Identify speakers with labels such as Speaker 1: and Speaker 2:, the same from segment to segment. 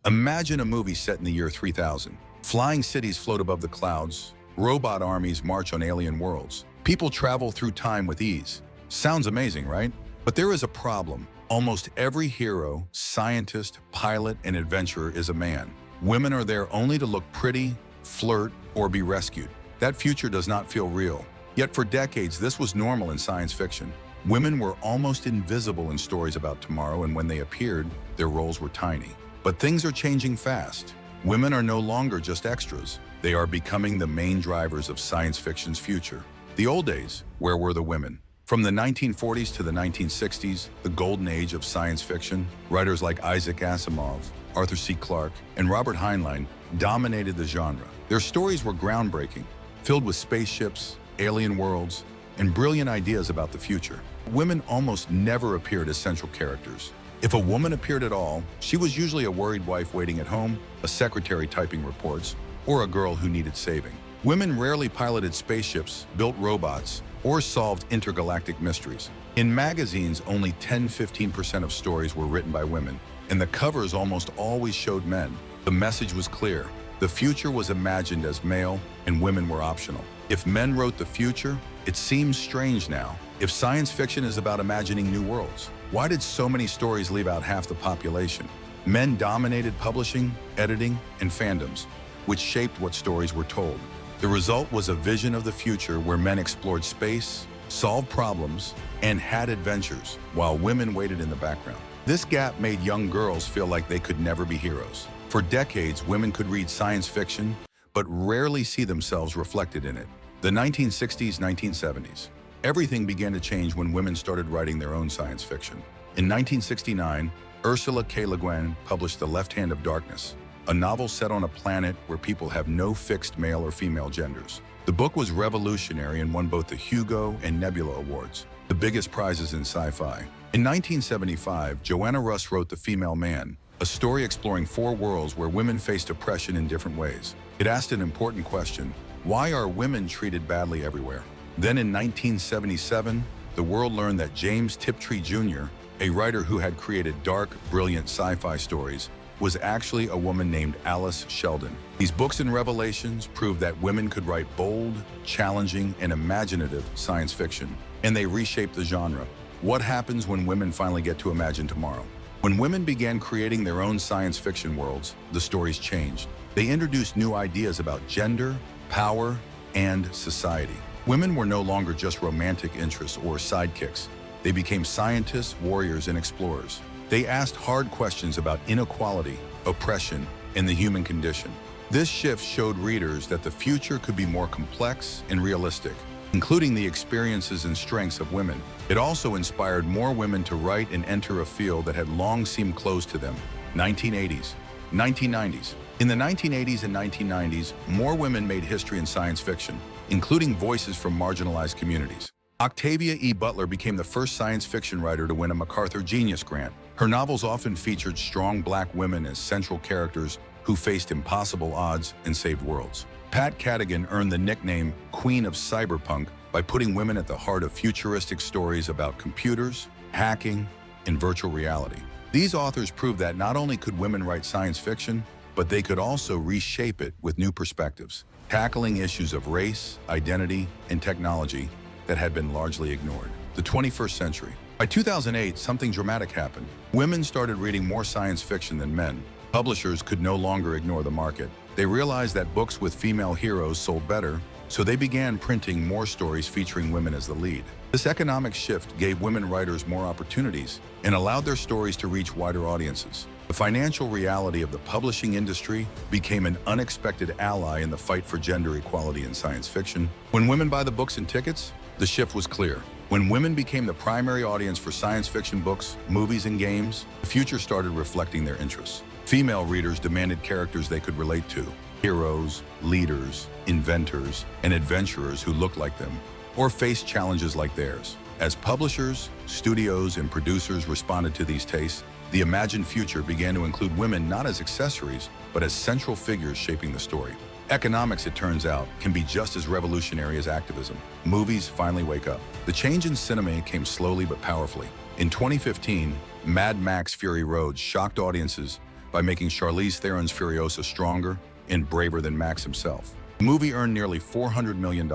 Speaker 1: Imagine a movie set in the year 3000. Flying cities float above the clouds, robot armies march on alien worlds. People travel through time with ease. Sounds amazing, right? But there is a problem. Almost every hero, scientist, pilot, and adventurer is a man. Women are there only to look pretty, flirt, or be rescued. That future does not feel real. Yet for decades, this was normal in science fiction. Women were almost invisible in stories about tomorrow, and when they appeared, their roles were tiny. But things are changing fast. Women are no longer just extras. They are becoming the main drivers of science fiction's future. The old days, where were the women? From the 1940s to the 1960s, the golden age of science fiction, writers like Isaac Asimov, Arthur C. Clarke, and Robert Heinlein dominated the genre. Their stories were groundbreaking, filled with spaceships, alien worlds, and brilliant ideas about the future. Women almost never appeared as central characters. If a woman appeared at all, she was usually a worried wife waiting at home, a secretary typing reports, or a girl who needed saving. Women rarely piloted spaceships, built robots, or solved intergalactic mysteries. In magazines, only 10–15% of stories were written by women, and the covers almost always showed men. The message was clear. The future was imagined as male, and women were optional. If men wrote the future, it seems strange now. If science fiction is about imagining new worlds, why did so many stories leave out half the population? Men dominated publishing, editing, and fandoms, which shaped what stories were told. The result was a vision of the future where men explored space, solved problems, and had adventures, while women waited in the background. This gap made young girls feel like they could never be heroes. For decades, women could read science fiction, but rarely see themselves reflected in it. The 1960s, 1970s. Everything began to change when women started writing their own science fiction. In 1969, Ursula Le Guin published The Left Hand of Darkness, a novel set on a planet where people have no fixed male or female genders. The book was revolutionary and won both the Hugo and Nebula Awards, the biggest prizes in sci-fi. In 1975, Joanna Russ wrote The Female Man, a story exploring 4 worlds where women faced oppression in different ways. It asked an important question: why are women treated badly everywhere? Then in 1977, the world learned that James Tiptree Jr., a writer who had created dark, brilliant sci-fi stories, was actually a woman named Alice Sheldon. These books and revelations proved that women could write bold, challenging, and imaginative science fiction, and they reshaped the genre. What happens when women finally get to imagine tomorrow? When women began creating their own science fiction worlds, the stories changed. They introduced new ideas about gender, power, and society. Women were no longer just romantic interests or sidekicks. They became scientists, warriors, and explorers. They asked hard questions about inequality, oppression, and the human condition. This shift showed readers that the future could be more complex and realistic, including the experiences and strengths of women. It also inspired more women to write and enter a field that had long seemed closed to them. 1980s, 1990s. In the 1980s and 1990s, more women made history in science fiction, including voices from marginalized communities. Octavia E. Butler became the first science fiction writer to win a MacArthur Genius Grant. Her novels often featured strong Black women as central characters who faced impossible odds and saved worlds. Pat Cadigan earned the nickname Queen of Cyberpunk by putting women at the heart of futuristic stories about computers, hacking, and virtual reality. These authors proved that not only could women write science fiction, but they could also reshape it with new perspectives, tackling issues of race, identity, and technology that had been largely ignored. The 21st century. By 2008, something dramatic happened. Women started reading more science fiction than men. Publishers could no longer ignore the market. They realized that books with female heroes sold better, so they began printing more stories featuring women as the lead. This economic shift gave women writers more opportunities and allowed their stories to reach wider audiences. The financial reality of the publishing industry became an unexpected ally in the fight for gender equality in science fiction. When women buy the books and tickets, the shift was clear. When women became the primary audience for science fiction books, movies, and games, the future started reflecting their interests. Female readers demanded characters they could relate to: heroes, leaders, inventors, and adventurers who looked like them or faced challenges like theirs. As publishers, studios, and producers responded to these tastes, the imagined future began to include women not as accessories, but as central figures shaping the story. Economics, it turns out, can be just as revolutionary as activism. Movies finally wake up. The change in cinema came slowly but powerfully. In 2015, Mad Max Fury Road shocked audiences by making Charlize Theron's Furiosa stronger and braver than Max himself. The movie earned nearly $400 million,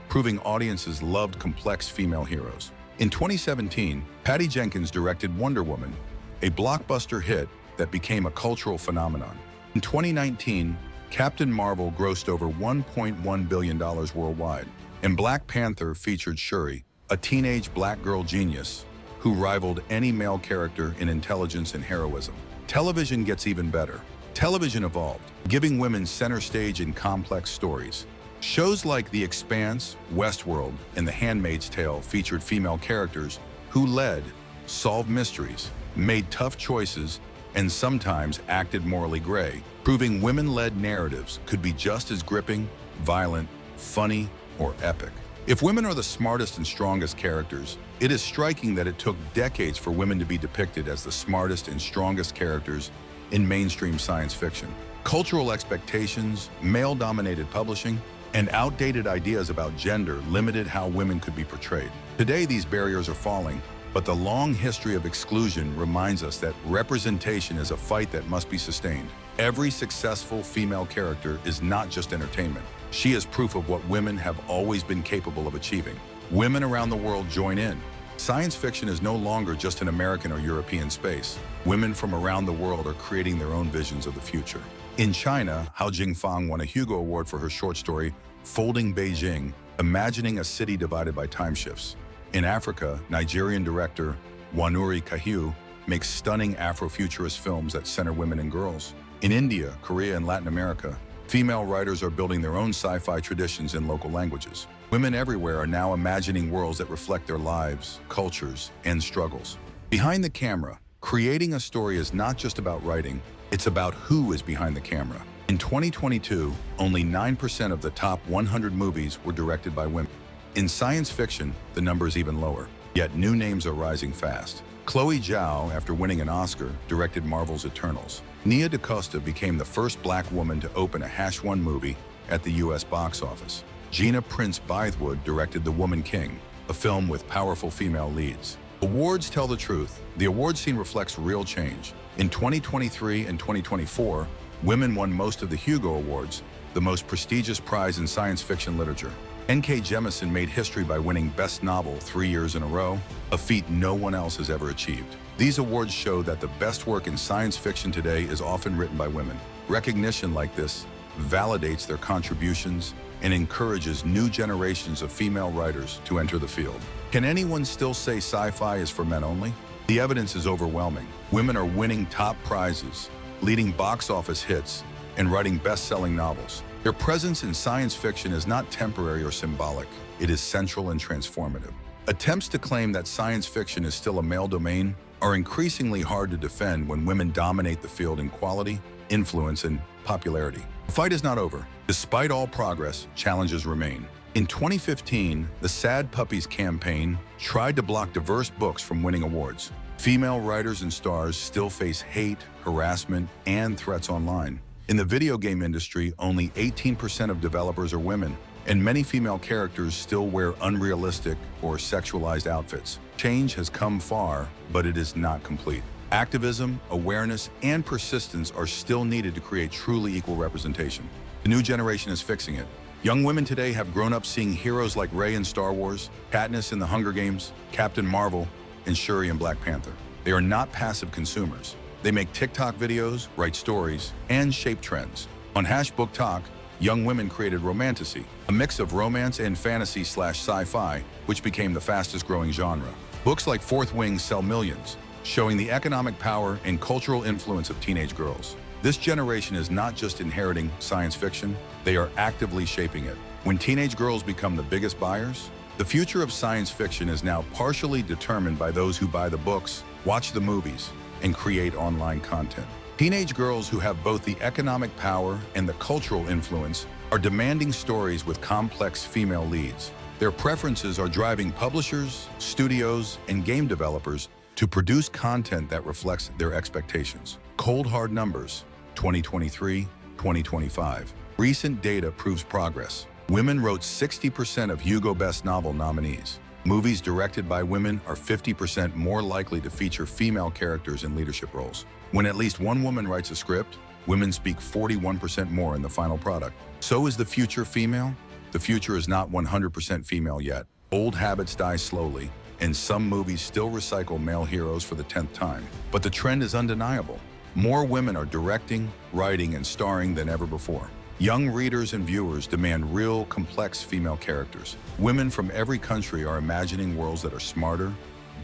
Speaker 1: proving audiences loved complex female heroes. In 2017, Patty Jenkins directed Wonder Woman, a blockbuster hit that became a cultural phenomenon. In 2019, Captain Marvel grossed over $1.1 billion worldwide, and Black Panther featured Shuri, a teenage black girl genius who rivaled any male character in intelligence and heroism. Television gets even better. Television evolved, giving women center stage in complex stories. Shows like The Expanse, Westworld, and The Handmaid's Tale featured female characters who led, solved mysteries, made tough choices, and sometimes acted morally gray, proving women-led narratives could be just as gripping, violent, funny, or epic. If women are the smartest and strongest characters, it is striking that it took decades for women to be depicted as the smartest and strongest characters in mainstream science fiction. Cultural expectations, male-dominated publishing, and outdated ideas about gender limited how women could be portrayed. Today, these barriers are falling, but the long history of exclusion reminds us that representation is a fight that must be sustained. Every successful female character is not just entertainment. She is proof of what women have always been capable of achieving. Women around the world join in. Science fiction is no longer just an American or European space. Women from around the world are creating their own visions of the future. In China, Jingfang won a Hugo Award for her short story, Folding Beijing, imagining a city divided by time shifts. In Africa, Nigerian director Wanuri Kahiu makes stunning Afro-Futurist films that center women and girls. In India, Korea, and Latin America, female writers are building their own sci-fi traditions in local languages. Women everywhere are now imagining worlds that reflect their lives, cultures, and struggles. Behind the camera, creating a story is not just about writing, it's about who is behind the camera. In 2022, only 9% of the top 100 movies were directed by women. In science fiction, the number is even lower, yet new names are rising fast. Chloe Zhao, after winning an Oscar, directed Marvel's Eternals. Nia DaCosta became the first black woman to open a #1 movie at the US box office. Gina Prince-Bythewood directed The Woman King, a film with powerful female leads. Awards tell the truth. The award scene reflects real change. In 2023 and 2024, women won most of the Hugo Awards, the most prestigious prize in science fiction literature. N.K. Jemisin made history by winning Best Novel 3 years in a row, a feat no one else has ever achieved. These awards show that the best work in science fiction today is often written by women. Recognition like this validates their contributions and encourages new generations of female writers to enter the field. Can anyone still say sci-fi is for men only? The evidence is overwhelming. Women are winning top prizes, leading box office hits, and writing best-selling novels. Their presence in science fiction is not temporary or symbolic. It is central and transformative. Attempts to claim that science fiction is still a male domain are increasingly hard to defend when women dominate the field in quality, influence, and popularity. The fight is not over. Despite all progress, challenges remain. In 2015, the Sad Puppies campaign tried to block diverse books from winning awards. Female writers and stars still face hate, harassment, and threats online. In the video game industry, only 18% of developers are women, and many female characters still wear unrealistic or sexualized outfits. Change has come far, but it is not complete. Activism, awareness, and persistence are still needed to create truly equal representation. The new generation is fixing it. Young women today have grown up seeing heroes like Rey in Star Wars, Katniss in The Hunger Games, Captain Marvel, and Shuri in Black Panther. They are not passive consumers. They make TikTok videos, write stories, and shape trends. On Book Talk, young women created Romantasy, a mix of romance and fantasy/sci-fi, which became the fastest growing genre. Books like Fourth Wing sell millions, showing the economic power and cultural influence of teenage girls. This generation is not just inheriting science fiction, they are actively shaping it. When teenage girls become the biggest buyers, the future of science fiction is now partially determined by those who buy the books, watch the movies, and create online content. Teenage girls who have both the economic power and the cultural influence are demanding stories with complex female leads. Their preferences are driving publishers, studios, and game developers to produce content that reflects their expectations. Cold hard numbers, 2023, 2025. Recent data proves progress. Women wrote 60% of Hugo Best Novel nominees. Movies directed by women are 50% more likely to feature female characters in leadership roles. When at least one woman writes a script, women speak 41% more in the final product. So is the future female? The future is not 100% female yet. Old habits die slowly, and some movies still recycle male heroes for the 10th time. But the trend is undeniable. More women are directing, writing, and starring than ever before. Young readers and viewers demand real, complex female characters. Women from every country are imagining worlds that are smarter,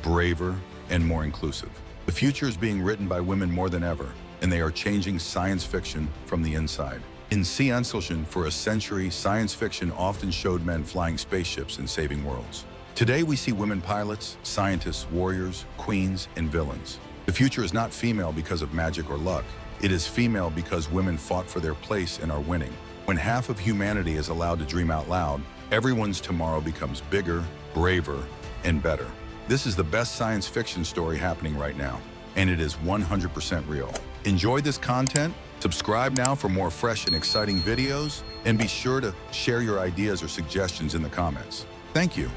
Speaker 1: braver, and more inclusive. The future is being written by women more than ever, and they are changing science fiction from the inside. In science fiction, for a century, science fiction often showed men flying spaceships and saving worlds. Today, we see women pilots, scientists, warriors, queens, and villains. The future is not female because of magic or luck. It is female because women fought for their place and are winning. When half of humanity is allowed to dream out loud, everyone's tomorrow becomes bigger, braver, and better. This is the best science fiction story happening right now, and it is 100% real. Enjoy this content? Subscribe now for more fresh and exciting videos, and be sure to share your ideas or suggestions in the comments. Thank you.